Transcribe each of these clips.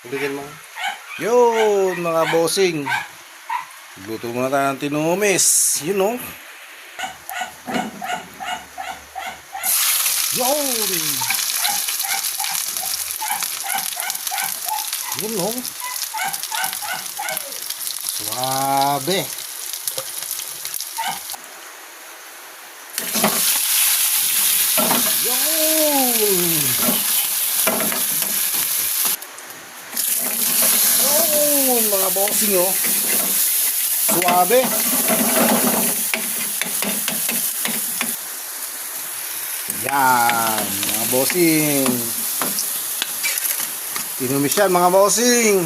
Bigyan mo. Yun, mga bossing. Luto muna tayo ng tinumis. Yun, no? Yun. Yun, no? Suabe. Yun. Yun, mga bossing, oh. Suabe. Yan, mga bossing. Tinumis yan, mga bossing.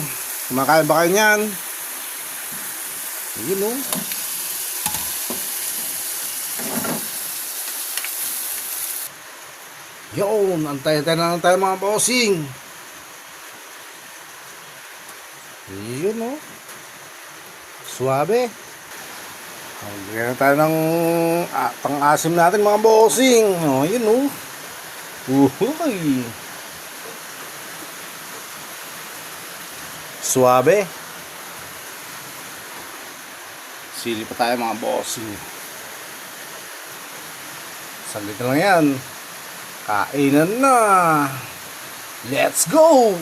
Kumakain ba kayo niyan? Yun, no? Yun, antay-antay na lang tayo, mga bossing. Yun, no? Suabe. Bigyan na tayo ng pang-asim natin, mga bossing. O, yun, no? Uhuy. Suabe. Sili pa tayo, mga bossing. Saglit na lang yan. Kainan na. Let's go!